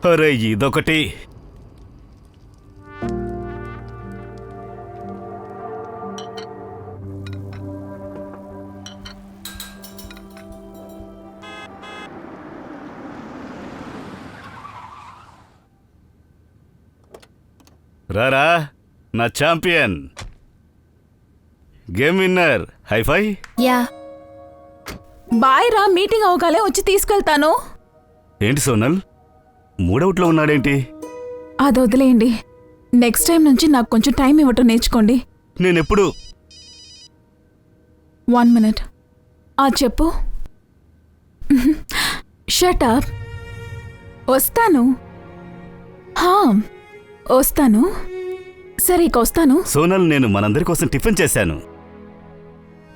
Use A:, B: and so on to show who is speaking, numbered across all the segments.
A: అరే ఇదొకటి. రారా నా champion, game winner. High five.
B: Yeah boy రా, మీటింగ్ అవగాలే వచ్చి తీసుకెళ్తాను.
A: ఏంటి సోనల్ మూడవుట్లో ఉన్నాడేంటి?
B: అది వదిలేయండి, నెక్స్ట్ టైం నుంచి నాకు కొంచెం టైం ఇవ్వటం నేర్చుకోండి.
A: నేనెప్పుడు
B: 1 minute. చెప్పు. Shut up. వస్తాను. వస్తాను. సరే ఇక వస్తాను.
A: సోనల్, నేను మనందరి కోసం టిఫిన్ చేశాను.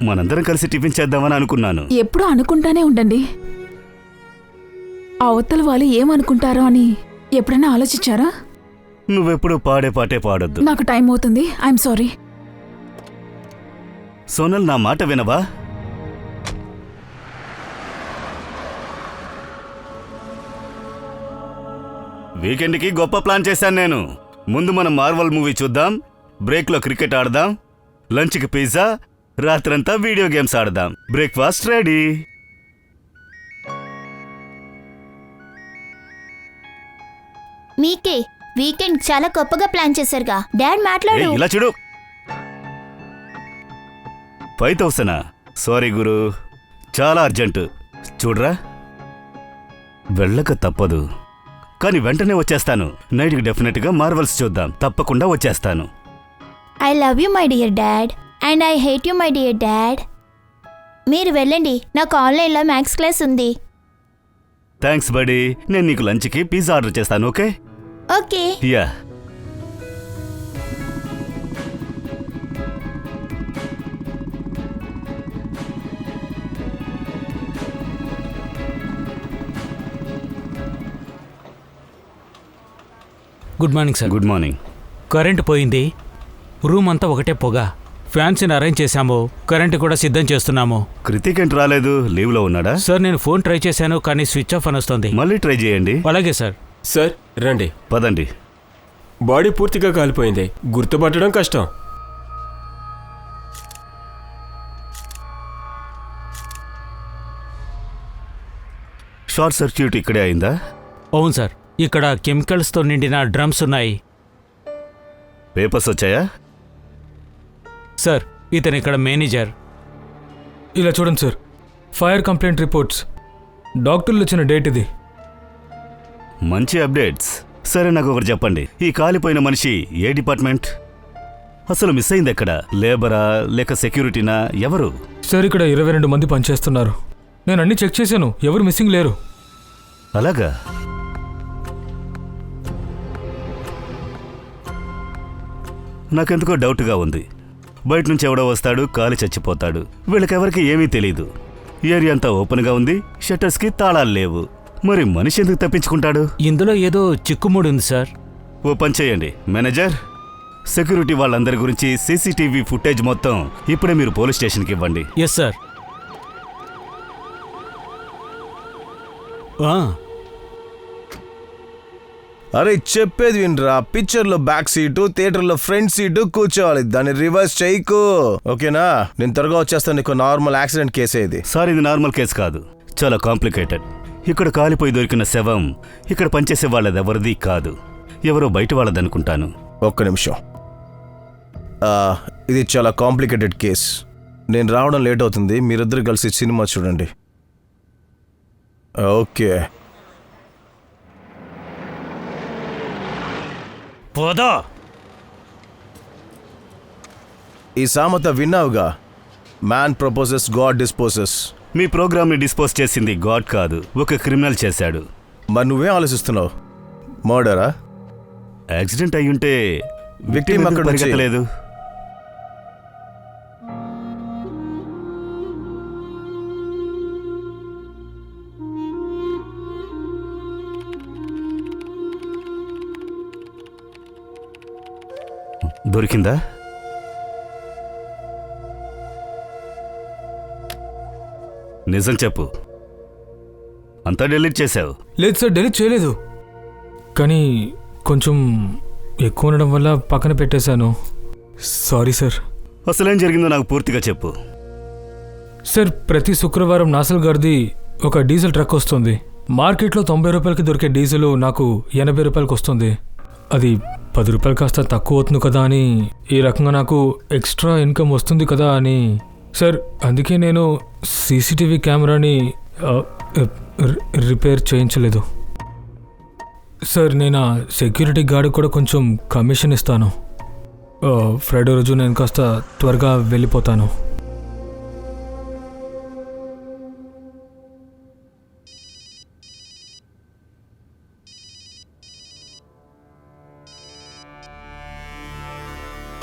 A: మనందరం కలిసి టిఫిన్ చేద్దామని అనుకున్నాను.
B: ఎప్పుడూ అనుకుంటానే ఉండండి. అవతల వాళ్ళు ఏమనుకుంటారో అని ఎప్పుడైనా ఆలోచించారా?
A: నువ్వెప్పుడు పాడే పాటే పాడొద్దు.
B: నాకు టైం అవుతుంది. I'm sorry.
A: సోనల్, నా మాట వినవా? వీకెండ్కి గొప్ప ప్లాన్ చేశాను నేను. ముందు మనం మార్వల్ మూవీ చూద్దాం, బ్రేక్లో క్రికెట్ ఆడదాం, లంచ్కి పిజ్జా, రాత్రంతా వీడియో గేమ్స్ ఆడదాం. Breakfast ready.
C: మీకే వీకెండ్ చాలా గొప్పగా ప్లాన్ చేశారుగా. డాడ్ మాట్లాడు.
A: ఇలా చూడు. 5,000. సారీ గురు, చాలా అర్జెంటు. చూడరా, వెళ్ళక తప్పదు, కానీ వెంటనే వచ్చేస్తాను. నైట్కి డెఫినెట్గా మార్వల్స్ చూద్దాం. తప్పకుండా వచ్చేస్తాను.
C: I love you my dear dad and I hate you my dear dad. మీరు వెళ్ళండి, నాకు ఆన్లైన్లో మ్యాథ్స్ క్లాస్ ఉంది.
A: Thanks buddy. నేను నీకు లంచ్కి పిజ్జా ఆర్డర్ చేస్తాను. Okay?
C: Okay.
A: Yeah.
D: Good morning sir.
A: Good morning.
D: Current పోయింది, రూమ్ అంతా ఒకటే పొగ. ఫ్యాన్స్ని అరేంజ్ చేశాము, కరెంటు కూడా సిద్ధం చేస్తున్నాము.
A: కృతిక్ ఏంటి రాలేదు? లీవ్లో ఉన్నాడా?
D: సార్ నేను ఫోన్ ట్రై చేశాను కానీ స్విచ్ ఆఫ్ అని వస్తుంది.
A: మళ్ళీ ట్రై చేయండి.
D: అలాగే సార్.
E: సార్ రండి.
A: పదండి.
E: బాడీ పూర్తిగా కాలిపోయింది, గుర్తుపట్టడం కష్టం.
A: షార్ట్ సర్క్యూట్ ఇక్కడే అయిందా?
D: అవును సార్, ఇక్కడ కెమికల్స్తో నిండిన డ్రమ్స్ ఉన్నాయి.
A: పేపర్స్ వచ్చాయా?
D: సార్ ఇతను ఇక్కడ మేనేజర్.
F: ఇలా చూడండి సార్, ఫైర్ కంప్లైంట్ రిపోర్ట్స్, డాక్టర్లు ఇచ్చిన డేట్ ఇది.
A: మంచి అప్డేట్స్. సరే నాకు ఒకటి చెప్పండి, ఈ కాలిపోయిన మనిషి ఏ డిపార్ట్మెంట్? అసలు మిస్ అయింది ఎక్కడ? లేబరా లేక సెక్యూరిటీనా? ఎవరు?
F: సార్ ఇక్కడ 22 మంది పనిచేస్తున్నారు. నేను అన్ని చెక్ చేశాను, ఎవరు మిస్సింగ్ లేరు.
A: అలాగా? నాకెందుకో డౌట్గా ఉంది. బయట నుంచి ఎవడో వస్తాడు, కాలి చచ్చిపోతాడు. వీళ్ళకెవరికి ఏమీ తెలీదు. ఏరియా అంతా ఓపెన్గా ఉంది, షట్టర్స్కి తాళాలు లేవు. మరి మనిషి ఎందుకు తప్పించుకుంటాడు?
D: ఇందులో ఏదో చిక్కుముడి ఉంది సార్.
A: ఓ పని చేయండి మేనేజర్, సెక్యూరిటీ వాళ్ళందరి గురించి సీసీటీవీ ఫుటేజ్ మొత్తం ఇప్పుడే మీరు పోలీస్ స్టేషన్కి ఇవ్వండి.
D: Yes sir.
G: అరే చెప్పేది వినరా, పిక్చర్లో బ్యాక్ సీటు, థియేటర్లో ఫ్రంట్ సీటు కూర్చోవాలి, దాన్ని రివర్స్ చేయకు. ఓకేనా? నేను త్వరగా వచ్చేస్తాను. నీకు నార్మల్ యాక్సిడెంట్ కేసే ఇది.
A: సార్ ఇది నార్మల్ కేసు కాదు, చాలా కాంప్లికేటెడ్. ఇక్కడ కాలిపోయి దొరికిన శవం ఇక్కడ పనిచేసే వాళ్ళది ఎవరిది కాదు, ఎవరో బయట వాళ్ళదనుకుంటాను.
G: ఒక్క నిమిషం. ఇది చాలా కాంప్లికేటెడ్ కేస్. నేను రావడం లేట్ అవుతుంది, మీరిద్దరు కలిసి సినిమా చూడండి. ఓకే.
D: పోదా.
G: ఈ సామెత విన్నావుగా, మ్యాన్ ప్రపోజెస్ గాడ్ డిస్పోజెస్.
A: మీ ప్రోగ్రామ్ని డిస్పోజ్ చేసింది గాడ్ కాదు, ఒక క్రిమినల్ చేశాడు.
G: మరి నువ్వేం ఆలోచిస్తున్నావు? మర్డరా?
A: యాక్సిడెంట్ అయ్యుంటే
G: విక్టిమ్ అక్కడ నుంచి
A: పరిగెత్తలేదు. దొరికిందా? నిజం చెప్పు, అంతా డిలీట్ చేశావు?
F: లేదు సార్, డెలీట్ చేయలేదు. కానీ కొంచెం ఎక్కువ ఉండడం వల్ల పక్కన పెట్టేశాను. Sorry sir.
A: అసలేం జరిగిందో నాకు పూర్తిగా చెప్పు.
F: సార్, ప్రతి శుక్రవారం నాసల్ గారిది ఒక డీజిల్ ట్రక్ వస్తుంది. మార్కెట్లో 90 రూపాయలకి దొరికే డీజిల్ నాకు 80 రూపాయలకి వస్తుంది. అది 10 రూపాయలు కాస్త తక్కువ అవుతుంది కదా అని, ఈ రకంగా నాకు ఎక్స్ట్రా ఇన్కమ్ వస్తుంది కదా అని సార్, అందుకే నేను సీసీటీవీ కెమెరాని రిపేర్ చేయించలేదు సార్. నేను సెక్యూరిటీ గార్డ్ కూడా కొంచెం కమిషన్ ఇస్తాను. ఫ్రైడే రోజు నేను కాస్త త్వరగా వెళ్ళిపోతాను.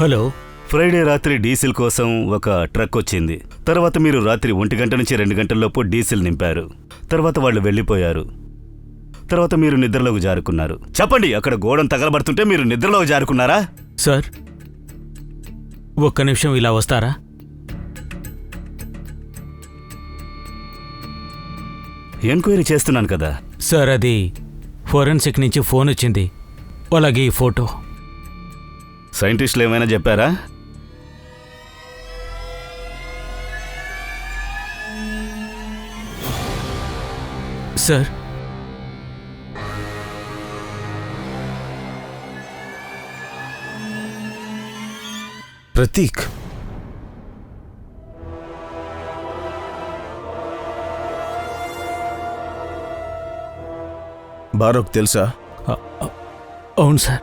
D: హలో.
A: ఫ్రైడే రాత్రి డీజిల్ కోసం ఒక ట్రక్ వచ్చింది. తర్వాత మీరు రాత్రి 1 గంట నుంచి 2 గంటల్లోపు డీజిల్ నింపారు. తర్వాత వాళ్ళు వెళ్ళిపోయారు. తర్వాత మీరు నిద్రలోకి జారుకున్నారు. చెప్పండి, అక్కడ గోడం తగలబడుతుంటే మీరు నిద్రలోకి జారుకున్నారా?
D: సార్, ఒక్క నిమిషం ఇలా వస్తారా?
A: ఎంక్వైరీ చేస్తున్నాను కదా.
D: సార్, అది ఫోరెన్సిక్ నుంచి ఫోన్ వచ్చింది. అలాగే ఈ ఫోటో.
A: సైంటిస్టులు ఏమైనా చెప్పారా?
D: సార్,
G: ప్రతీక్, బారోక్ తెలుసా?
D: అవును సార్.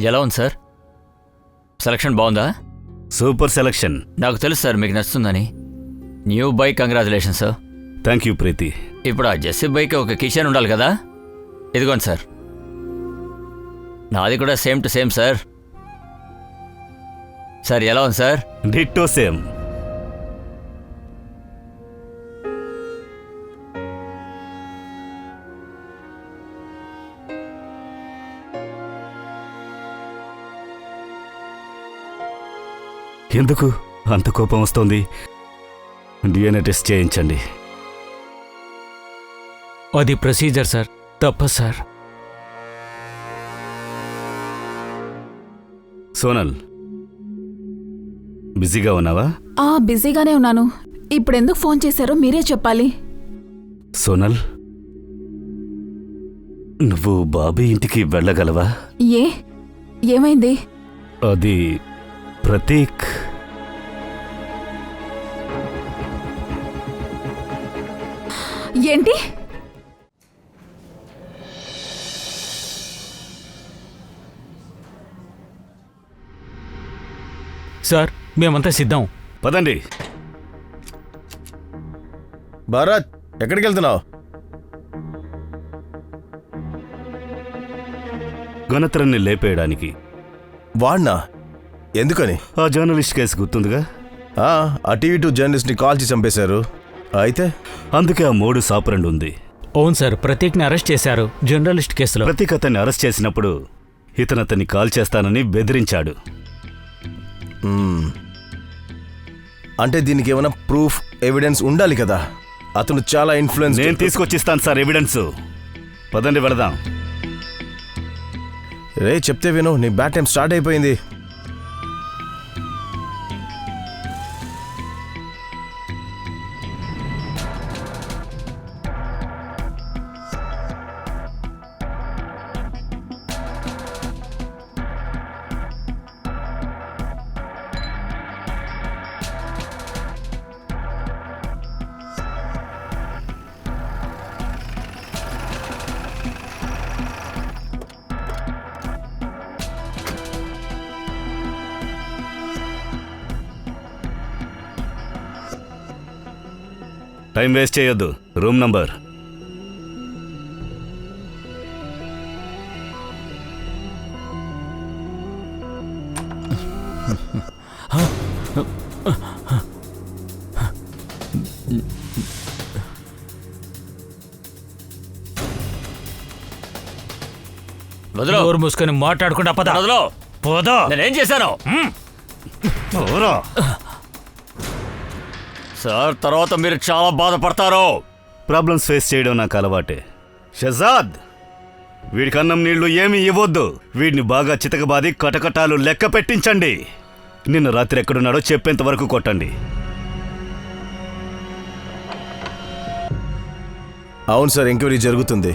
H: ఎలా ఉంది సార్? సెలక్షన్ బాగుందా?
A: Super selection.
H: నాకు తెలుసు సార్ మీకు నచ్చుతుందని. New bike, congratulation sir.
A: Thank you Preeti.
H: ఇప్పుడు ఆ జెస్సీ బైక్ ఒక కిచెన్ ఉండాలి కదా, ఇదిగోండి సార్. నాది కూడా same to same sir. Sir ఎలా ఉంది సార్?
A: Ditto same. ఎందుకు అంత కోపం వస్తోంది? డిఎన్ఏ టెస్ట్ చేయించండి.
D: అది ప్రొసీజర్ సార్, తప్ప సార్.
A: సోనల్, బిజీగా ఉన్నావా?
B: బిజీగానే ఉన్నాను. ఇప్పుడెందుకు ఫోన్ చేశారో మీరే చెప్పాలి.
A: సోనల్, నువ్వు బాబీ ఇంటికి వెళ్ళగలవా?
B: ఏమైంది?
A: అది ప్రతీక్.
B: ఏంటి?
D: సార్, మేమంతా సిద్ధం.
A: పదండి.
G: భారత్, ఎక్కడికి వెళ్తున్నావు?
A: గణత్రాన్ని లేపేయడానికి.
G: వాడ్నా? ఎందుకని?
A: ఆ జర్నలిస్ట్ కేసు గుర్తుందిగా?
G: ఆ టీవీ2 జర్నలిస్ట్ని కాల్ చేసి చంపేశారు. అయితే
A: అందుకే ఆ మోడు సాపరండు ఉంది.
D: అవును సార్, ప్రతీక్ని అరెస్ట్ చేశారు జర్నలిస్ట్ కేసులో.
A: ప్రతీక్ అతన్ని అరెస్ట్ చేసినప్పుడు ఇతను అతన్ని కాల్ చేస్తానని బెదిరించాడు.
G: అంటే దీనికి ఏమైనా ప్రూఫ్, ఎవిడెన్స్ ఉండాలి కదా. అతను చాలా ఇన్ఫ్లుయెన్స్.
A: నేను తీసుకొచ్చిస్తాను సార్ ఎవిడెన్స్. పదండి వెళదాం.
G: రే చెప్తే విను, నీ బ్యాడ్ టైం స్టార్ట్ అయిపోయింది.
A: టైం వేస్ట్ చేయొద్దు. Room number.
H: వదలు.
D: డోర్ మూసుకొని మాట్లాడకుండా పద.
H: వదలు.
D: పోదా.
H: నేనేం చేశాను?
A: ఎవరో?
H: సార్, తర్వాత మీరు చాలా బాధపడతారు.
A: ప్రాబ్లమ్స్ ఫేస్ చేయడం నాకు అలవాటే. షజాద్, వీడికి అన్నం నీళ్లు ఏమీ ఇవ్వొద్దు. వీడిని బాగా చితకబాది కటకటాలు లెక్క పెట్టించండి. నిన్న రాత్రి ఎక్కడున్నాడో చెప్పేంత వరకు కొట్టండి.
G: అవును సార్, ఎంక్వైరీ జరుగుతుంది.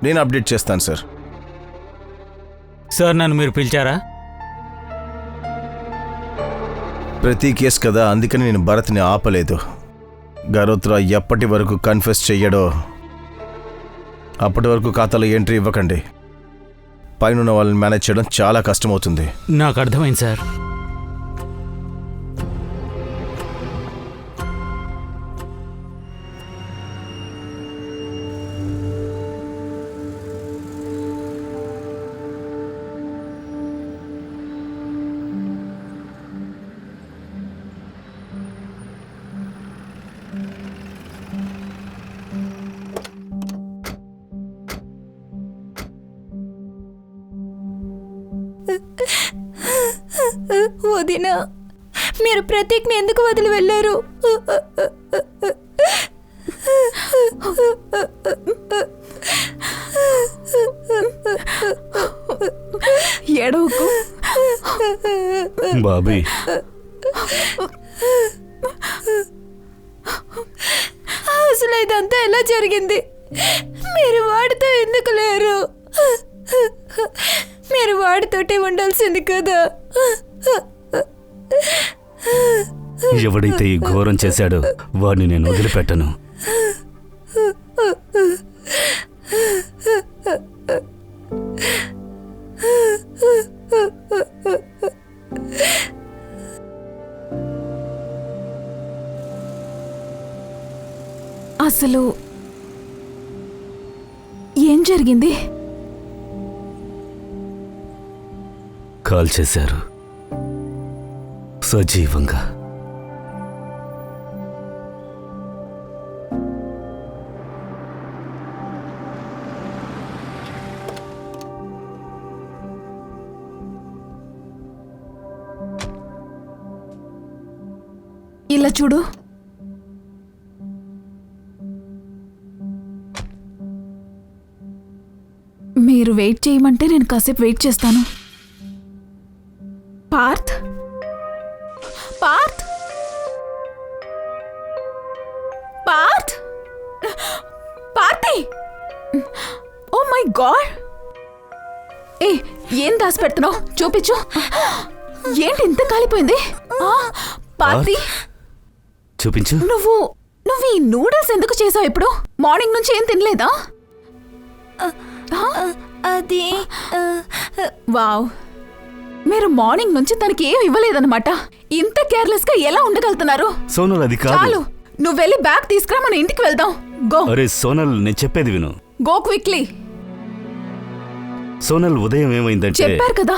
G: నేను అప్డేట్ చేస్తాను సార్.
D: సార్, నన్ను మీరు పిలిచారా?
G: ప్రతి కేసు కదా, అందుకని నేను భరత్ని ఆపలేదు. గరోత్రా ఎప్పటి వరకు కన్ఫెస్ చెయ్యడో అప్పటి వరకు ఖాతాలో ఎంట్రీ ఇవ్వకండి. పైన వాళ్ళని మేనేజ్ చేయడం చాలా కష్టమవుతుంది.
D: నాకు అర్థమైంది సార్.
C: వదినా, మీరు ప్రతీక్ని ఎందుకు వదిలి వెళ్ళారు?
B: ఏడవకు
A: బాబీ,
C: అసలు ఇదంతా ఎలా జరిగింది? మీరు వాడితో ఎందుకు లేరు? మీరు వాడితోటే ఉండాల్సింది కదా.
A: ఎవడైతే ఈ ఘోరం చేశాడో వాడిని నేను వదిలిపెట్టను.
B: అసలు ఏం జరిగింది?
A: కాల్ చేశారు సజీవంగా.
B: ఇలా చూడు. మీరు వెయిట్ చేయమంటే నేను కాసేపు వెయిట్ చేస్తాను. Parth, Parth, Parth, Parthi! Oh my God! ఏ, ఏం దాచి పెడుతున్నావు? చూపించు. ఏంటి ఇంత కాలిపోయింది? పార్థి,
A: చూపించు.
B: నువ్వు ఈ నూడిల్స్ ఎందుకు చేసావు? ఇప్పుడు మార్నింగ్ నుంచి ఏం తినలేదా?
C: అది
B: వావ్, మీరు మార్నింగ్ నుంచి తనకి ఏం ఇవ్వలేదన్నమాట. ఇంత కేర్లెస్ గా ఎలా ఉండగలుగుతున్నారు?
A: సోనల్, అది కాదు.
B: చాలు, నువ్వు వెళ్ళి బ్యాగ్ తీసుకురా, మన ఇంటికి వెళ్దాం. గో.
A: అరే సోనల్, నేను చెప్పేది విను.
B: Go quickly.
A: సోనల్, ఉదయం ఏమైందంటే
B: చెప్పారు కదా,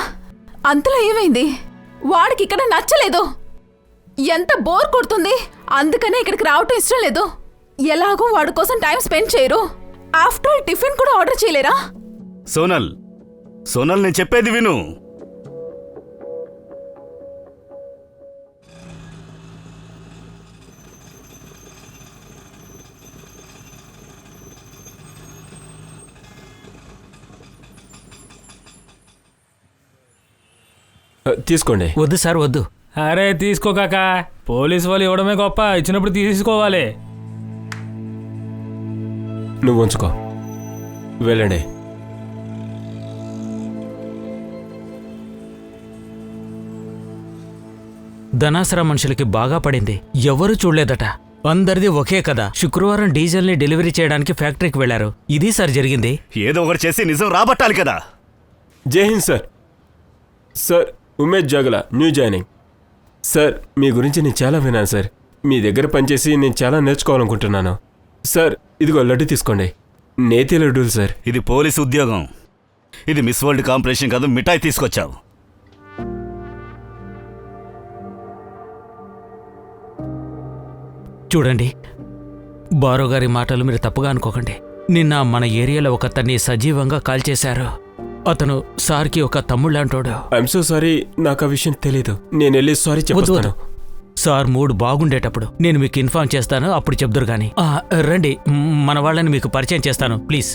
B: అంతలో ఏమైంది? వాడికి ఇక్కడ నచ్చలేదు, ఎంత బోర్ కొడుతుంది, అందుకనే ఇక్కడికి రావటం ఇష్టం లేదు. ఎలాగో వాడి కోసం టైం స్పెండ్ చేయరు. ఆఫ్టర్ ఆల్ టిఫిన్ కూడా ఆర్డర్ చేయలేరా?
A: సోనల్, సోనల్, నేను చెప్పేది విను.
E: తీసుకోండి.
D: వద్దు సార్, వద్దు.
F: అరే తీసుకోకాక, పోలీసు వాళ్ళు ఇవ్వడమే గొప్ప, ఇచ్చినప్పుడు తీసుకోవాలి.
E: నువ్వు ఉంచుకో, వెళ్ళండి.
D: ధనాసరా మనుషులకి బాగా పడింది. ఎవరూ చూడలేదట. అందరిది ఒకే కదా. శుక్రవారం డీజిల్ని డెలివరీ చేయడానికి ఫ్యాక్టరీకి వెళ్లారు. ఇది సార్ జరిగింది.
A: ఏదో ఒకటి చేసి నిజం రాబట్టాలి కదా.
E: జై హింద్ సార్. సార్, ఉమేష్ జాగల, న్యూ జాయినింగ్. సార్, మీ గురించి నేను చాలా విన్నాను సార్. మీ దగ్గర పనిచేసి నేను చాలా నేర్చుకోవాలనుకుంటున్నాను. సార్, ఇదిగో లడ్డు తీసుకోండి. నేతి లడ్డూలు సార్.
A: ఇది పోలీసు ఉద్యోగం. ఇది మిస్ వరల్డ్ కాంపిటీషన్ కాదు, మిఠాయి తీసుకొచ్చావు.
D: చూడండి, బారోగారి మాటలు మీరు తప్పుగా అనుకోకండి. నిన్న మన ఏరియాలో ఒకతన్ని సజీవంగా కాల్చేశారు. అతను సార్కి ఒక తమ్ముళ్ళంటోడు.
E: ఐఎమ్ సో సారీ, నాకు ఆ విషయం తెలీదు. నేను వెళ్ళి సారీ
D: వద్దు,
E: చెప్తాను.
D: వద్దు. సార్ మూడ్ బాగుండేటప్పుడు నేను మీకు ఇన్ఫార్మ్ చేస్తాను, అప్పుడు చెప్దురు గాని. రండి, మన వాళ్ళని మీకు పరిచయం చేస్తాను ప్లీజ్.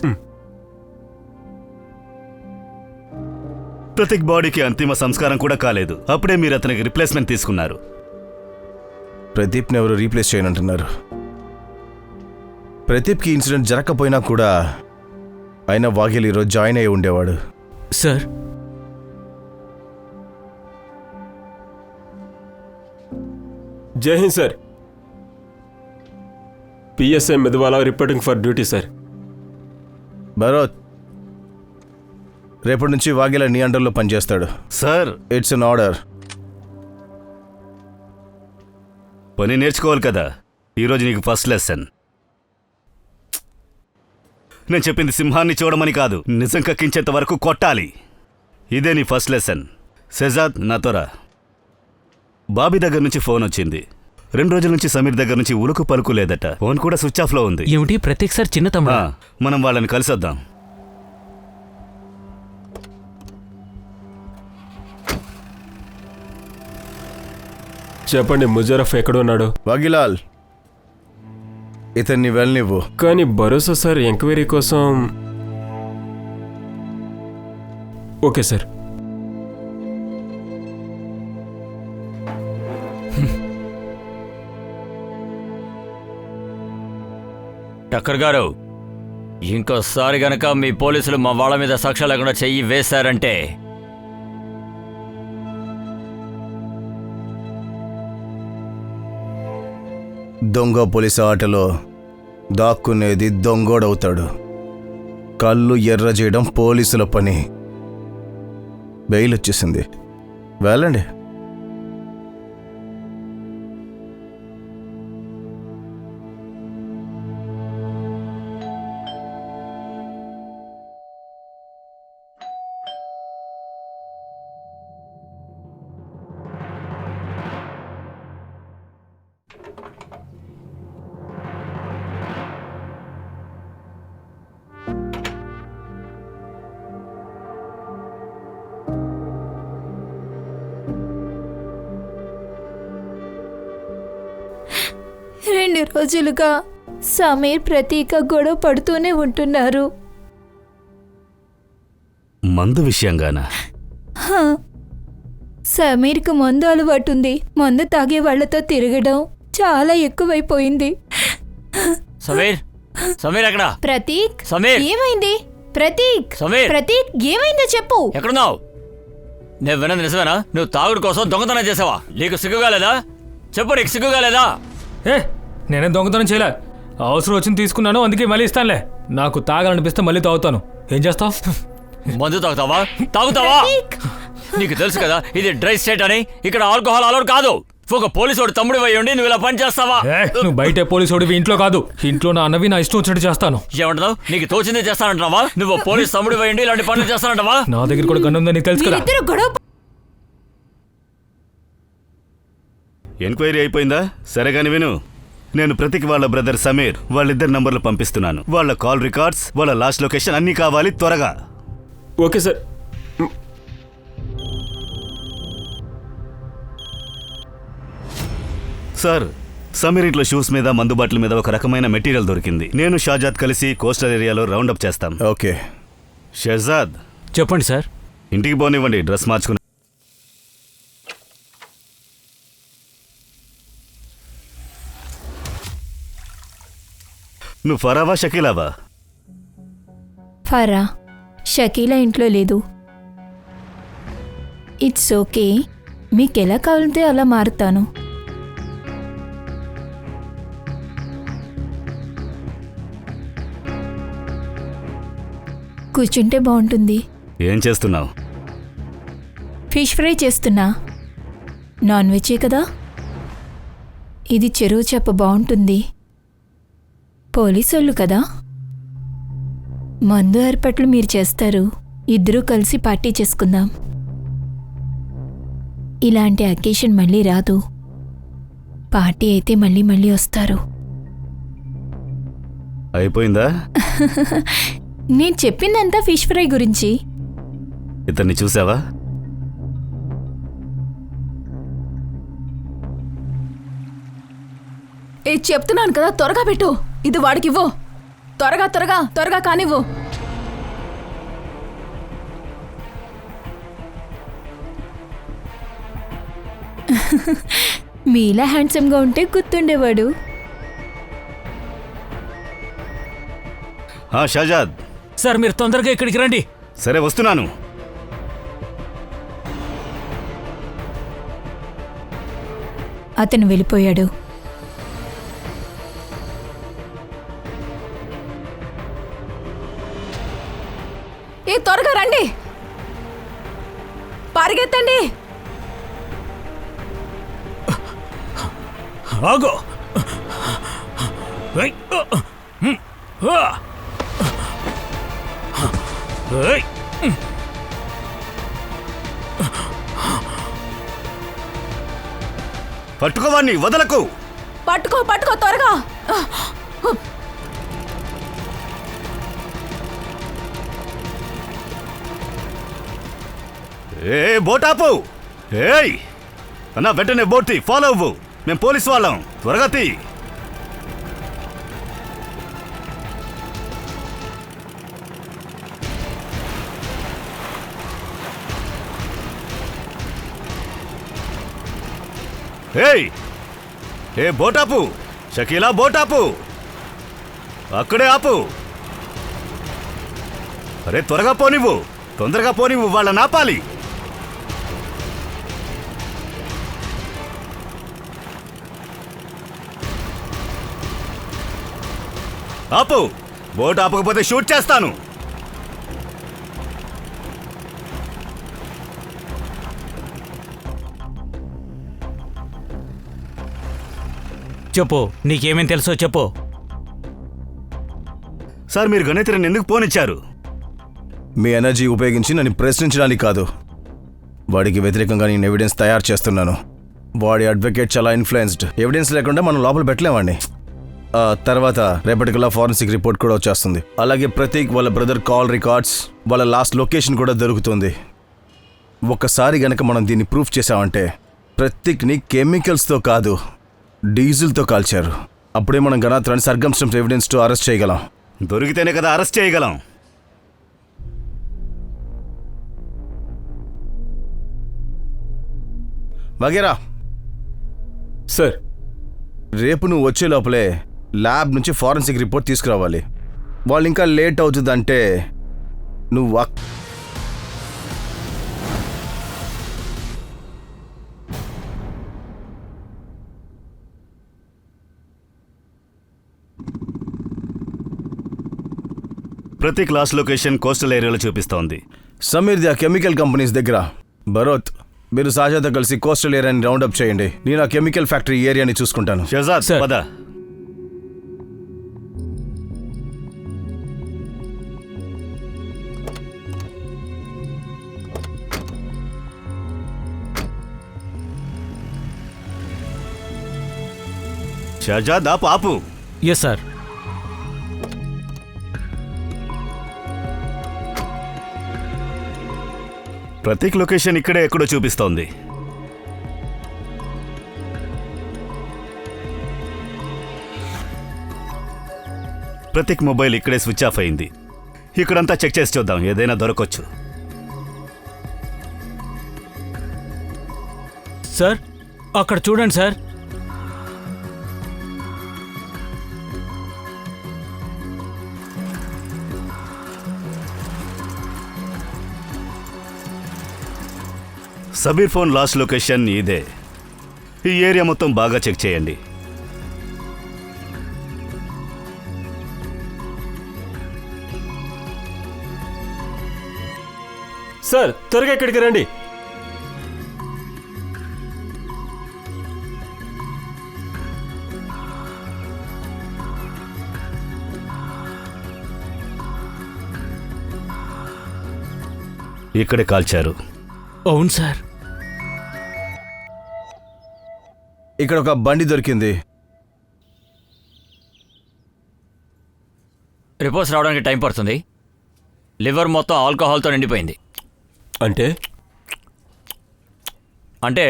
A: ప్రతీక్ బాడీకి అంతిమ సంస్కారం కూడా కాలేదు, అప్పుడే మీరు అతనికి రిప్లేస్మెంట్ తీసుకున్నారు.
G: ప్రదీప్ని ఎవరు రీప్లేస్ చేయనంటున్నారు? ప్రదీప్కి ఇన్సిడెంట్ జరగకపోయినా కూడా అయినా వాఘేల్ ఈరోజు జాయిన్ అయ్యి ఉండేవాడు.
D: Sir,
E: Jai Hind sir. PSI Medavala reporting for duty sir.
G: Bharat, రేపటి నుంచి వాఘేల్ నీ అండర్లో పనిచేస్తాడు.
A: Sir,
G: it's an order.
A: పని నేర్చుకోవాలి కదా, ఈరోజు నీకు ఫస్ట్ లెసన్. నేను చెప్పింది సింహాన్ని చూడమని కాదు, నిజం కక్కించేంత వరకు కొట్టాలి. ఇదే నీ ఫస్ట్ లెసన్. షెజాద్, నాతో రా. బాబీ దగ్గర నుంచి ఫోన్ వచ్చింది. 2 రోజుల నుంచి సమీర్ దగ్గర నుంచి ఉలుకు పలుకు లేదట. ఫోన్ కూడా స్విచ్ ఆఫ్లో ఉంది.
D: ఏమిటి ప్రతీక్ సార్ చిన్న తమ్ముడు?
A: మనం వాళ్ళని కలిసొద్దాం.
E: చెప్పండి, ముజరఫ్ ఎక్కడున్నాడు?
G: వాఘిలాల్, ఇతన్ని వెళ్ళనివ్వు.
E: కానీ భరోసా సార్ ఎంక్వైరీ కోసం. Okay sir.
H: టక్కర్ గారు, ఇంకోసారి గనక మీ పోలీసులు మా వాళ్ళ మీద సాక్ష్యాలు లేకుండా చెయ్యి వేశారంటే
G: దొంగ పోలీసు ఆటలో దాక్కునేది దొంగోడవుతాడు. కళ్ళు ఎర్ర చేయడం పోలీసుల పని. బెయిల్ వచ్చేసింది, వెళ్ళండి.
C: రెండు రోజులుగా సమీర్ ప్రతీక గొడవ పడుతూనే ఉంటున్నారు.
A: మందు విషయంగానా?
C: సమీర్కు మందు అలవాటుంది. మందు తాగే వాళ్లతో తిరగడం చాలా ఎక్కువైపోయింది.
H: సమీర్, సమీర్ ఎక్కడా?
C: ప్రతీక్,
H: సమీర్,
C: ఏమైంది? ప్రతీక్,
H: సమీర్,
C: ప్రతీక్ ఏమైందో చెప్పు.
H: ఎక్కడున్నావు? నేను విన్నది నిజమేనా? నువ్వు తాగుడు కోసం దొంగతనం చేసావా? నీకు సిగ్గుగా లేదా? చెప్పు, నీకు సిగ్గుగా లేదా?
F: నేనే దొంగతనం చేయలే. అవసరం వచ్చింది తీసుకున్నాను, అందుకే మళ్ళీ ఇస్తానులే. నాకు తాగాలనిపిస్తే మళ్ళీ తాగుతాను. ఏం చేస్తావు?
H: మందు తాగుతావా? తాగుతావా? నీకు తెలుసు కదా ఇది డ్రై స్టేట్ అని. ఇక్కడ ఆల్కహాల్ అలౌడ్ కాదు. ఒక పోలీసు వాడు తమ్ముడు అయ్యి ఉండి నువ్వు ఇలా పని చేస్తావా?
F: నువ్వు బయట పోలీసు ఇంట్లో కాదు. ఇంట్లో నా అన్నవి నా ఇష్టం వచ్చినట్టు చేస్తాను.
H: ఏమంటున్నావు? నీకు తోచిందే చేస్తానంటున్నావా? నువ్వు పోలీసు తమ్ముడు అయ్యి ఉండి ఇలాంటి పనులు చేస్తానంటావా?
F: నా దగ్గర కూడా గన్ను ఉందని నీకు తెలుసు కదా.
C: మీరిద్దరు గొడవ
A: ఎంక్వైరీ అయిపోయిందా? సరే గాని విను, నేను ప్రతీక్ వాళ్ళ బ్రదర్ సమీర్, వాళ్ళిద్దరు నంబర్లు పంపిస్తున్నాను. వాళ్ళ కాల్ రికార్డ్స్, వాళ్ళ లాస్ట్ లొకేషన్ అన్నీ కావాలి, త్వరగా.
E: Okay sir.
A: సార్, సమీర్ ఇంట్లో షూస్ మీద, మందు బాటిల్ మీద ఒక రకమైన మెటీరియల్ దొరికింది. నేను షాజాద్ కలిసి కోస్టల్ ఏరియాలో రౌండప్ చేస్తాం.
G: ఓకే.
A: షెజాద్,
D: చెప్పండి సార్.
A: ఇంటికి పోనివ్వండి, డ్రెస్ మార్చుకుని. నువ్వు ఫరావా, షకీలావా?
C: ఫరా. షకీలా ఇంట్లో లేదు. ఇట్స్ ఓకే, మీకు ఎలా కావాలంటే అలా మారుతాను. కూర్చుంటే బాగుంటుంది.
A: ఏం చేస్తున్నావు?
C: ఫిష్ ఫ్రై చేస్తున్నా. నాన్ వెజే కదా. ఇది చెరువు చేప, బాగుంటుంది. పోలీసోళ్ళు కదా. మందు ఏర్పాట్లు మీరు చేస్తారు. ఇద్దరూ కలిసి పార్టీ చేసుకుందాం. ఇలాంటి అకేషన్ మళ్ళీ రాదు. పార్టీ అయితే మళ్ళీ మళ్ళీ వస్తారు.
A: అయిపోయిందా?
C: నేను చెప్పిందంతా ఫిష్ ఫ్రై గురించి.
A: ఇతన్ని చూసావా?
B: చెప్తున్నాను కదా, త్వరగా పెట్టు. ఇది వాడికివ్వు. త్వరగా త్వరగా త్వరగా కానివ్వు.
C: మీలా హ్యాండ్సమ్గా ఉంటే గుర్తుండేవాడు.
A: షాజాద్.
D: సార్ మీరు తొందరగా ఇక్కడికి రండి.
A: సరే వస్తున్నాను.
C: అతను వెళ్ళిపోయాడు.
B: త్వరగా రండి, పరిగెత్తండి.
D: ఆగో. ఏయ్. ఏయ్.
A: పట్టుకోవాన్ని వదలకు.
B: పట్టుకో పట్టుకో త్వరగా.
A: బోటాపు. ఏయ్ అన్నా, వెంటనే బోట్ తీ. ఫాలో అవ్వు. మేము పోలీసు వాళ్ళం. త్వరగా తీ. బోటాపు. షకీలా బోటాపు. అక్కడే ఆపు. అరే త్వరగా పోనివ్వు. తొందరగా పోనివ్వు, వాళ్ళని ఆపాలి. ఆపు. బోట్ ఆపకపోతే షూట్ చేస్తాను.
D: చెప్పు, నీకేమేం తెలుసో చెప్పు.
A: సార్, మీరు గణితుని ఎందుకు పోనిచ్చారు?
G: మీ ఎనర్జీ ఉపయోగించి నన్ను ప్రశ్నించడానికి కాదు, వాడికి వ్యతిరేకంగా నేను ఎవిడెన్స్ తయారు చేస్తున్నాను. వాడి అడ్వకేట్ చాలా ఇన్ఫ్లుయెన్స్డ్. ఎవిడెన్స్ లేకుండా మనం లోపల పెట్టలేమండి. తర్వాత రేపటికల్లా ఫారెన్సిక్ రిపోర్ట్ కూడా వచ్చేస్తుంది. అలాగే ప్రతీక్ వాళ్ళ బ్రదర్ కాల్ రికార్డ్స్, వాళ్ళ లాస్ట్ లొకేషన్ కూడా దొరుకుతుంది. ఒక్కసారి గనక మనం దీన్ని ప్రూఫ్ చేసామంటే ప్రతీక్ని కెమికల్స్తో కాదు, డీజిల్తో కాల్చారు. అప్పుడే మనం గణాత్రాన్ని సర్కమ్స్టెన్స్ ఎవిడెన్స్తో అరెస్ట్ చేయగలం.
A: దొరికితేనే కదా అరెస్ట్ చేయగలం.
G: వగేరా.
E: సార్,
G: రేపు నువ్వు వచ్చే లోపలే ల్యాబ్ నుంచి ఫారెన్సిక్ రిపోర్ట్ తీసుకురావాలి. వాళ్ళు ఇంకా లేట్ అవుతుందంటే నువ్వు
A: ప్రతి క్లాస్ లొకేషన్ కోస్టల్ ఏరియాలో చూపిస్తోంది.
G: సమీర్ది ఆ కెమికల్ కంపెనీస్ దగ్గర. భరత్, మీరు సాజాతో కలిసి కోస్టల్ ఏరియాని రౌండప్ చేయండి. నేను ఆ కెమికల్ ఫ్యాక్టరీ ఏరియాని చూసుకుంటాను.
A: షహజాద్
D: సార్.
A: పద. షహజాద్ ఆపు ఆపు.
D: Yes sir.
A: ప్రతీక్ లొకేషన్ ఇక్కడే ఎక్కడో చూపిస్తోంది. ప్రతీక్ మొబైల్ ఇక్కడే స్విచ్ ఆఫ్ అయింది. ఇక్కడంతా చెక్ చేసి చూద్దాం, ఏదైనా దొరకొచ్చు.
D: సార్, అక్కడ చూడండి sir.
A: Sabir phone last location ఇదే. ఈ ఏరియా మొత్తం బాగా చెక్ చేయండి.
E: సార్ త్వరగా ఇక్కడికి రండి.
A: ఇక్కడే కాల్చారు.
D: అవును సార్.
G: ఇక్కడ ఒక బండి దొరికింది.
H: రిపోర్ట్స్ రావడానికి టైం పడుతుంది. లివర్ మొత్తం ఆల్కహాల్తో నిండిపోయింది.
E: అంటే
H: అంటే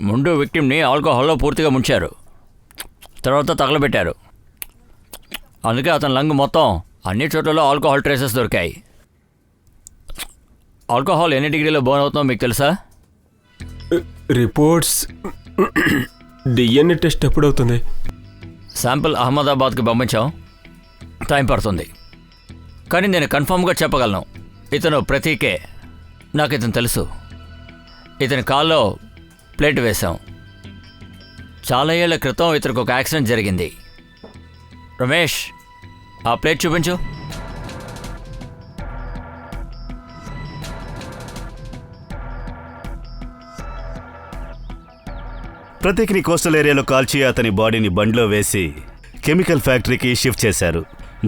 H: ముందు విక్టిమ్ని ఆల్కహాల్లో పూర్తిగా ముంచారు, తర్వాత తగలబెట్టారు. అందుకే అతని లంగ్ మొత్తం అన్ని చోట్లలో ఆల్కహాల్ ట్రేసెస్ దొరికాయి. ఆల్కహాల్ ఎన్ని డిగ్రీలో బర్న్ అవుతుందో మీకు తెలుసా?
E: రిపోర్ట్స్ డిఎన్ఏ టెస్ట్ ఎప్పుడవుతుంది?
H: శాంపిల్ అహ్మదాబాద్కి పంపించాం, టైం పడుతుంది. కానీ నేను కన్ఫామ్గా చెప్పగలను, ఇతను ప్రతీకే. నాకు ఇతను తెలుసు. ఇతని కాల్లో ప్లేట్ వేశాం. చాలా ఏళ్ల క్రితం ఇతనికి ఒక యాక్సిడెంట్ జరిగింది. రమేష్, ఆ ప్లేట్ చూపించు.
A: ప్రతీక్ని కోస్టల్ ఏరియాలో కాల్చి అతని బాడీని బండిలో వేసి కెమికల్ ఫ్యాక్టరీకి షిఫ్ట్ చేశారు.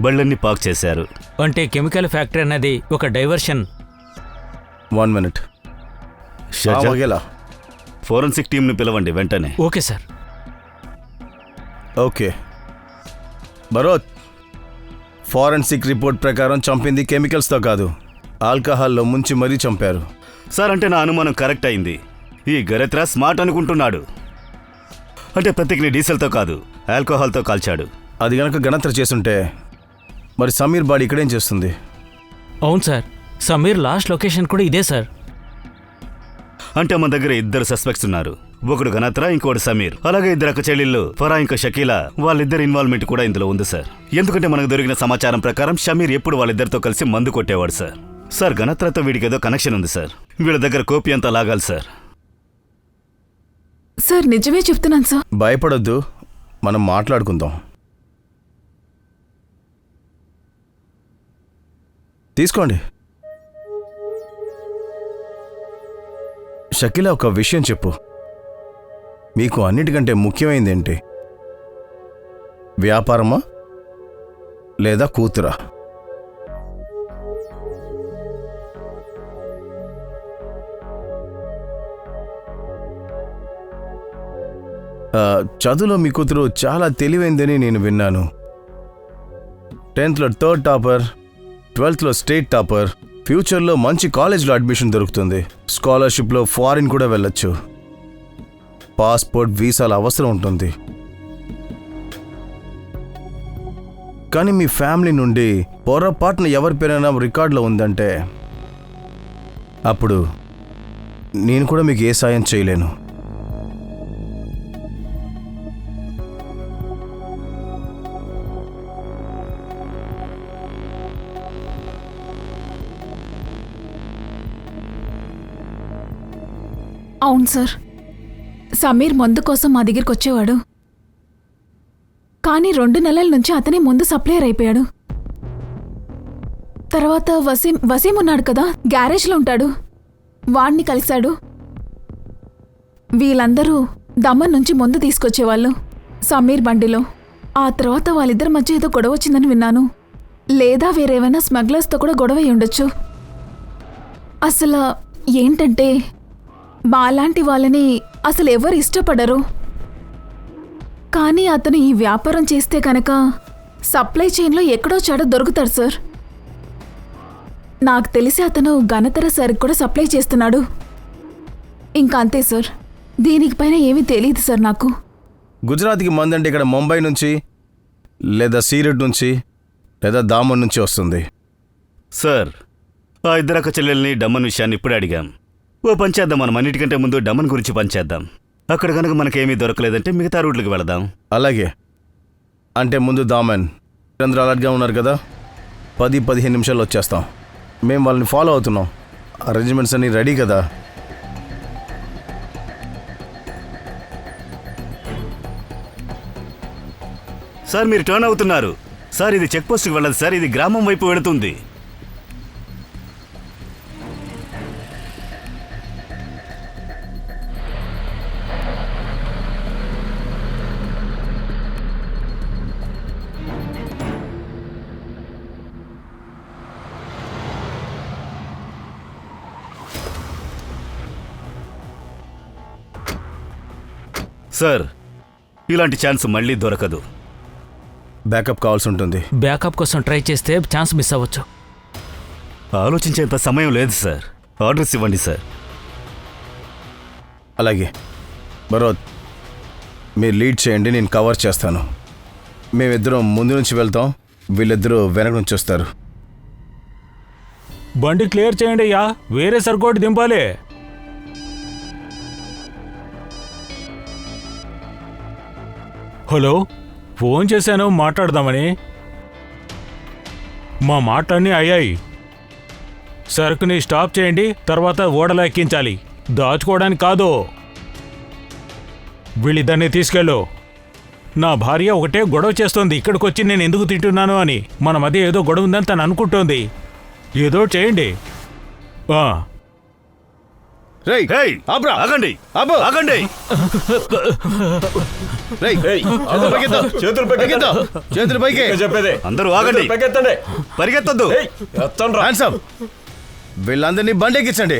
A: బళ్ళన్నీ పాక్ చేశారు.
D: అంటే కెమికల్ ఫ్యాక్టరీ అన్నది ఒక డైవర్షన్.
G: 1 minute.
A: షజా,
G: వగేలా.
A: ఫోరెన్సిక్ టీంని పిలవండి వెంటనే.
D: Okay sir.
G: Okay Bharat, forensic report ప్రకారం చంపింది కెమికల్స్తో కాదు, ఆల్కహాల్లో ముంచి మరీ చంపారు.
A: సార్, అంటే నా అనుమానం కరెక్ట్ అయింది. ఈ గరత్రా స్మార్ట్ అనుకుంటున్నాడు. అంటే ప్రతీక్ని డీజిల్తో కాదు, ఆల్కహాల్తో కాల్చాడు.
G: అది గనక గణత్ర చేసుంటే మరి సమీర్ బాడీ ఇక్కడేం చేస్తుంది?
D: అవును సార్, సమీర్ లాస్ట్ లొకేషన్ కూడా ఇదే సార్.
A: అంటే మన దగ్గర 2 సస్పెక్ట్స్ ఉన్నారు. ఒకడు గణత్రా, ఇంకోటి సమీర్. అలాగే 2 అక్క చెల్లెళ్ళు ఫరా ఇంకా షకీలా. వాళ్ళిద్దరి ఇన్వాల్వ్మెంట్ కూడా ఇందులో ఉంది సార్. ఎందుకంటే మనకు దొరికిన సమాచారం ప్రకారం షమీర్ ఎప్పుడు వాళ్ళిద్దరితో కలిసి మందు కొట్టేవాడు సార్. సార్, గణత్రాతో వీడికి ఏదో కనెక్షన్ ఉంది సార్. వీళ్ళ దగ్గర కోపి అంతా లాగాలి సార్.
B: సార్ నిజమే చెప్తున్నాను సార్.
G: భయపడొద్దు, మనం మాట్లాడుకుందాం. తీసుకోండి. షకీలా, ఒక విషయం చెప్పు. మీకు అన్నిటికంటే ముఖ్యమైనది ఏంటి? వ్యాపారమా లేదా కూతురా? చదువులో మీ కూతురు చాలా తెలివైందని నేను విన్నాను. 10th లో 3rd టాపర్, 12th లో స్టేట్ టాపర్. ఫ్యూచర్లో మంచి కాలేజ్లో అడ్మిషన్ దొరుకుతుంది. స్కాలర్షిప్లో ఫారిన్ కూడా వెళ్ళొచ్చు. పాస్పోర్ట్, వీసాల అవసరం ఉంటుంది. కానీ మీ ఫ్యామిలీ నుండి పొరపాటున ఎవరి పేరైనా రికార్డులో ఉందంటే అప్పుడు నేను కూడా మీకు ఏ సాయం చేయలేను.
B: అవును సార్, సమీర్ మందు కోసం మా దగ్గరికి వచ్చేవాడు. కానీ 2 నెలల నుంచి అతనే ముందు సప్లయర్ అయిపోయాడు. తర్వాత వసీం ఉన్నాడు కదా, గ్యారేజ్లో ఉంటాడు, వాణ్ణి కలిశాడు. వీళ్ళందరూ దమన్ నుంచి ముందు తీసుకొచ్చేవాళ్ళు సమీర్ బండిలో. ఆ తర్వాత వాళ్ళిద్దరి మధ్య ఏదో గొడవ వచ్చిందని విన్నాను. లేదా వేరేమైనా స్మగ్లర్స్తో కూడా గొడవ అయి ఉండొచ్చు. అసలు ఏంటంటే మాలాంటి వాళ్ళని అసలు ఎవరు ఇష్టపడరు. కానీ అతను ఈ వ్యాపారం చేస్తే కనుక సప్లై చైన్లో ఎక్కడో చాడ దొరుకుతాడు సార్. నాకు తెలిసి అతను గణతర సరుకు కూడా సప్లై చేస్తున్నాడు. ఇంకా అంతే సార్, దీనికి పైన ఏమీ తెలియదు సార్ నాకు.
G: గుజరాత్కి మందంటే ఇక్కడ ముంబై నుంచి లేదా సీరట్ నుంచి లేదా దామన్ నుంచి వస్తుంది.
A: సార్, ఆ 2 అక్క చెల్లెల్ని డమ్మన్ విషయాన్ని ఇప్పుడే అడిగాం. ఓ పనిచేద్దాం, మనం అన్నిటికంటే ముందు డమ్మన్ గురించి పనిచేద్దాం. అక్కడ కనుక మనకేమీ దొరకలేదంటే మిగతా రూట్లకు వెళదాం.
G: అలాగే. అంటే ముందు దామన్. అందరూ అలర్ట్గా ఉన్నారు కదా, 10-15 నిమిషాల్లో వచ్చేస్తాం. మేము వాళ్ళని ఫాలో అవుతున్నాం. అరేంజ్మెంట్స్ అన్నీ రెడీ కదా?
A: సార్, మీరు టర్న్ అవుతున్నారు. సార్, ఇది చెక్ పోస్ట్కి వెళ్ళదు సార్, ఇది గ్రామం వైపు వెళుతుంది. సార్, ఇలాంటి ఛాన్స్ మళ్ళీ దొరకదు.
G: బ్యాకప్ కావాల్సి ఉంటుంది.
D: బ్యాకప్ కోసం ట్రై చేస్తే ఛాన్స్ మిస్ అవ్వచ్చు.
A: ఆలోచించేంత సమయం లేదు సార్. ఆర్డర్స్ ఇవ్వండి సార్.
G: అలాగే భరత్, మీరు లీడ్ చేయండి, నేను కవర్ చేస్తాను. మేమిద్దరం ముందు నుంచి వెళ్తాం, వీళ్ళిద్దరూ వెనక నుంచి వస్తారు.
I: బండి క్లియర్ చేయండి అయ్యా, వేరే సరుకోటి దింపాలి. హలో, ఫోన్ చేశాను మాట్లాడదామని. మా మాటలన్నీ అయ్యాయి. సరుకుని స్టాప్ చేయండి, తర్వాత ఓడలో ఎక్కించాలి. దాచుకోవడానికి కాదు. వీళ్ళిద్దరిని తీసుకెళ్ళు. నా భార్య ఒకటే గొడవ చేస్తోంది, ఇక్కడికి వచ్చి నేను ఎందుకు తింటున్నాను అని. మన మధ్య ఏదో గొడవ ఉందని తను అనుకుంటోంది. ఏదో చేయండి.
G: రేయ్,
A: హేయ్,
G: ఆపురా.
A: ఆగండి,
G: ఆపు.
A: ఆగండి.
G: రేయ్, చేతులు పైకెత్తు. చేతులు పైకి.
E: చెప్పేదే
A: అందరూ ఆగండి,
E: పైకెత్తండి.
A: పరిగెత్తొద్దు.
G: Hands up. వీళ్ళందరినీ బండి ఎక్కించండి.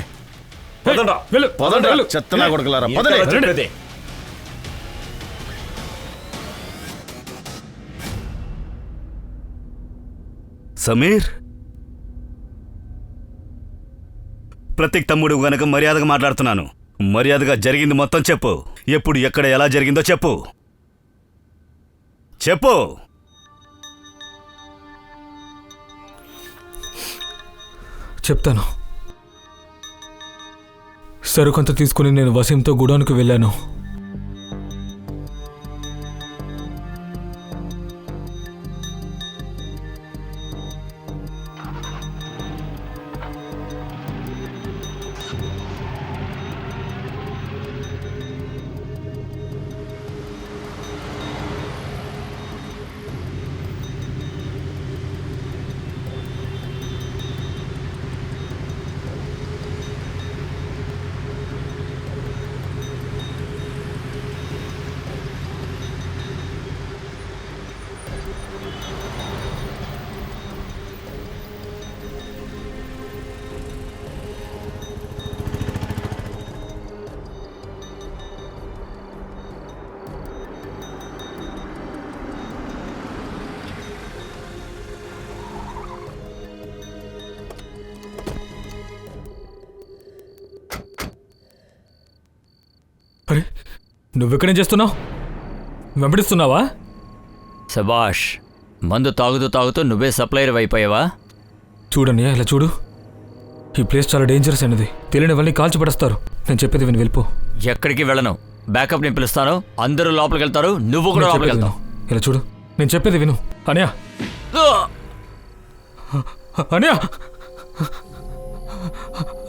G: పదండి, చెత్తనా కొడుకులారా, పదండి.
A: సమీర్, ప్రతీక్ తమ్ముడు గనక మర్యాదగా మాట్లాడుతున్నాను. మర్యాదగా జరిగింది మొత్తం చెప్పు. ఎప్పుడు ఎక్కడ ఎలా జరిగిందో చెప్పు. చెప్పు.
F: చెప్తాను. సరుకంతా తీసుకుని నేను వసీంతో గుడౌన్కి వెళ్ళాను. అరే, నువ్వెక్కడేం చేస్తున్నావు? వెంబడిస్తున్నావా?
H: శబాష్, మందు తాగుతూ తాగుతూ నువ్వే సప్లైర్ అయిపోయావా?
F: చూడని ఇలా చూడు. ఈ ప్లేస్ చాలా డేంజరస్ అయినది. తెలియని వాళ్ళని కాల్చి పడేస్తారు. నేను చెప్పేది విని వెళ్ళిపో.
H: ఎక్కడికి వెళ్ళను. బ్యాకప్ నేను పిలుస్తాను. అందరూ లోపలికి వెళ్తారు, నువ్వు కూడా
F: నేను
H: లోపలికి
F: చెప్పేది
H: వెళ్తావు.
F: విను. ఇలా చూడు, నేను చెప్పేది విను. అనయా, అనయా,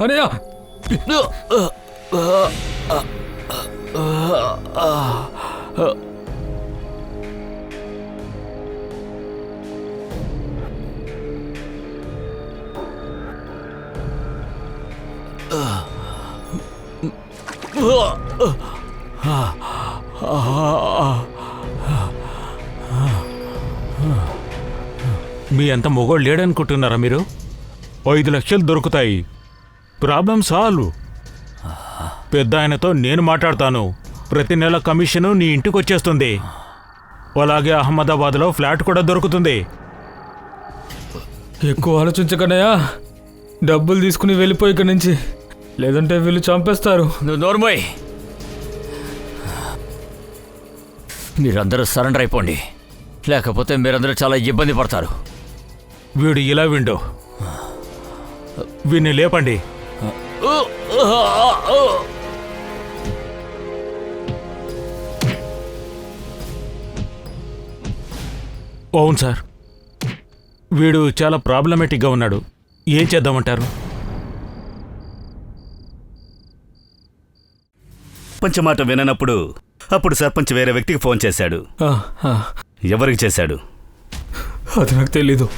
F: అనయా.
I: మీ అంత మొగోడు లేడనుకుంటున్నారా మీరు? 5 లక్షలు దొరుకుతాయి. Problem solve. పెద్ద ఆయనతో నేను మాట్లాడతాను. ప్రతి నెల కమిషను నీ ఇంటికి వచ్చేస్తుంది. అలాగే అహ్మదాబాద్లో ఫ్లాట్ కూడా దొరుకుతుంది.
F: ఎక్కువ ఆలోచించకనయా, డబ్బులు తీసుకుని వెళ్ళిపోయి ఇక్కడి నుంచి, లేదంటే వీళ్ళు చంపేస్తారు.
H: నువ్వు నోర్మోయ్. మీరందరూ సరెండర్ అయిపోండి, లేకపోతే మీరందరూ చాలా ఇబ్బంది పడతారు.
I: వీడు ఇలా విండు. వీడిని లేపండి. అవును సార్, వీడు చాలా ప్రాబ్లమేటిక్గా ఉన్నాడు. ఏం చేద్దామంటారు?
A: సర్పంచ్ మాట విననప్పుడు అప్పుడు సర్పంచ్ వేరే వ్యక్తికి ఫోన్ చేశాడు. ఎవరికి చేశాడు?
F: అది నాకు తెలీదు.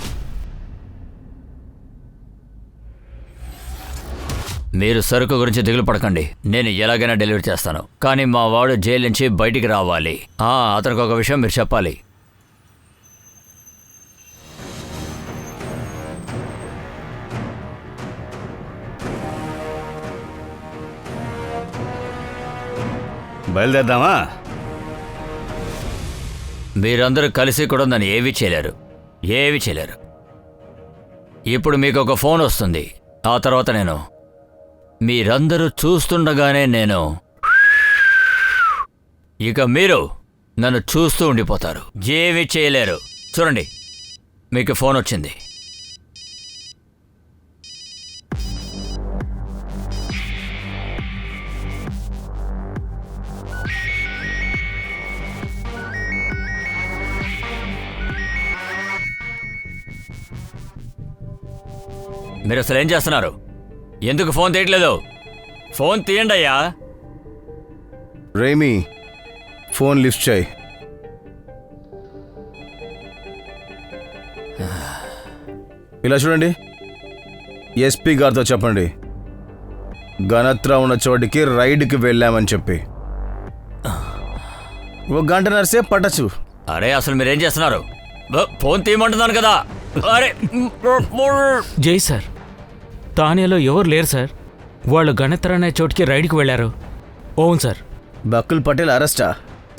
H: మీరు సరుకు గురించి దిగులు పడకండి, నేను ఎలాగైనా డెలివరీ చేస్తాను. కానీ మా వాడు జైలు నుంచి బయటికి రావాలి. అతనికి ఒక విషయం మీరు చెప్పాలి.
A: బయలుదేరదామా?
H: మీరందరూ కలిసి కూడా నన్ను ఏమీ చేయలేరు. ఇప్పుడు మీకు ఒక ఫోన్ వస్తుంది. ఆ తర్వాత మీరందరూ చూస్తుండగానే ఇక మీరు నన్ను చూస్తూ ఉండిపోతారు. ఏమీ చేయలేరు. చూడండి, మీకు ఫోన్ వచ్చింది. మీరు అసలు ఏం చేస్తున్నారు? ఎందుకు ఫోన్ తీయట్లేదు? ఫోన్ తీయండి అయ్యా.
G: రేమి, ఫోన్ లిఫ్ట్ చేయి. ఇలా చూడండి, ఎస్పీ గారితో చెప్పండి గణత్రా ఉన్న చోటికి రైడ్కి వెళ్ళామని చెప్పి. 1 గంటన్నర సేపు పట్టచ్చు.
H: అరే అసలు మీరేం చేస్తున్నారు? ఫోన్ తీయమంటున్నాను కదా. అరే
D: జై సార్, తానేలో ఎవరు లేరు సార్. వాళ్ళు గణిత్ర అనే చోటికి రైడ్కి వెళ్ళారు. అవును సార్.
G: బకుల్ పటేల్ అరెస్టా?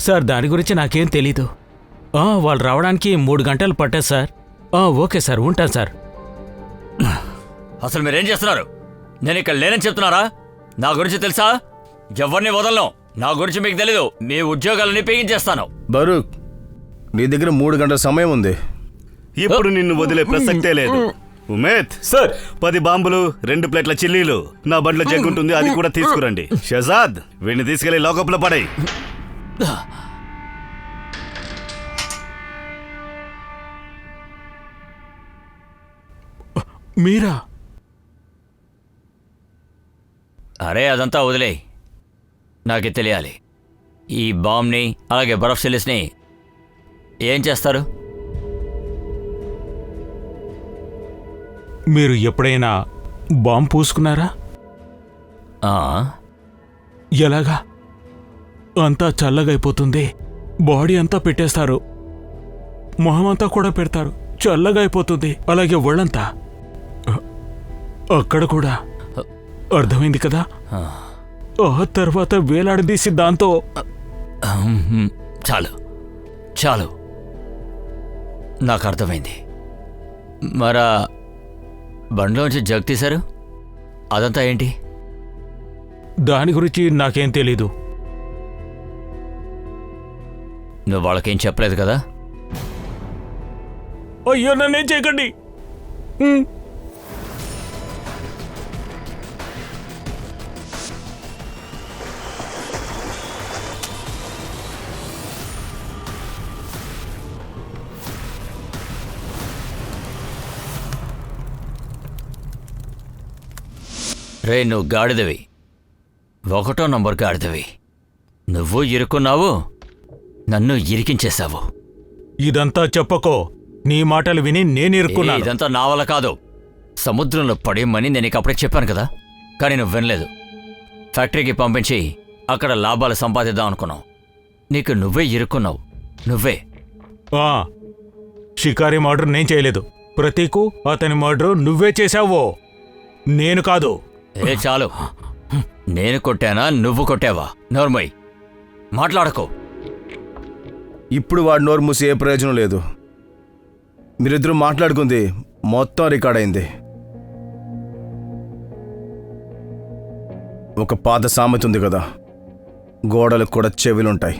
D: సార్ దాని గురించి నాకేం తెలీదు. వాళ్ళు రావడానికి 3 గంటలు పట్టారు సార్. ఓకే సార్, ఉంటాను సార్.
H: అసలు మీరేం చేస్తున్నారు? నేను ఇక్కడ లేనని చెప్తున్నారా? నా గురించి తెలుసా? ఎవరిని వదలను. నా గురించి మీకు తెలీదు. మీ ఉద్యోగాలని పీగించేస్తాను.
G: బరూక్, నీ దగ్గర 3 గంటల సమయం ఉంది.
A: ఇప్పుడు నిన్ను వదిలే ప్రసక్తే లేదు. ఉమేద్
E: సార్,
A: 10 బాంబులు, 2 ప్లేట్ల చిల్లీలు, నా బండ్లో జగ్గుంటుంది, అది కూడా తీసుకురండి. షహజాద్, వీడిని తీసుకెళ్లి లోకప్లో పడేయ్.
D: మీరా?
H: అరే అదంతా వదిలేయ్. నాకే తెలియాలి. ఈ బాంబ్ని అలాగే బరఫ్ సిలిస్ని ఏం చేస్తారు?
I: మీరు ఎప్పుడైనా బాంబు పూసుకున్నారా? ఎలాగా? అంతా చల్లగైపోతుంది. బాడీ అంతా పెట్టేస్తారు, మొహం అంతా కూడా పెడతారు, చల్లగా అయిపోతుంది. అలాగే ఒళ్ళంతా. అక్కడ కూడా. అర్థమైంది కదా? ఆ తర్వాత వేలాడదీసి దాంతో.
H: చాలు చాలు, నాకు అర్థమైంది. మరా బండ్లోంచి జగ్ తీశారు, అదంతా ఏంటి?
I: దాని గురించి నాకేం తెలీదు.
H: నువ్వు వాళ్ళకేం చెప్పలేదు కదా?
I: అయ్యో, నన్నేం చేయకండి.
H: రే, నువ్వు గాడిదవి, 1వ నంబర్ గాడిదవి. నువ్వు ఇరుక్కున్నావు, నన్ను ఇరికించేశావు.
I: ఇదంతా చెప్పకో. నీ మాటలు విని నేను ఇరుక్కున్నా.
H: ఇదంతా నా వల్ల కాదు. సముద్రంలో పడేయమని నేను నీకు అప్పుడే చెప్పాను కదా, కానీ నువ్వు వినలేదు. ఫ్యాక్టరీకి పంపించి అక్కడ లాభాలు సంపాదిద్దాం అనుకున్నావు. నీకు నువ్వే ఇరుక్కున్నావు. నువ్వే.
I: షికారి మర్డర్ నేను చేయలేదు. ప్రతీకు అతని మర్డర్ నువ్వే చేశావో, నేను కాదు.
H: చాలు. నేను కొట్టానా, నువ్వు కొట్టావా? నోర్మయ్, మాట్లాడకో.
G: ఇప్పుడు వాడు నోరు మూసి ఏ ప్రయోజనం లేదు. మీరిద్దరూ మాట్లాడుకుంది మొత్తం రికార్డ్ అయింది. ఒక పాత సామెత ఉంది కదా, గోడలకు కూడా చెవులుంటాయి.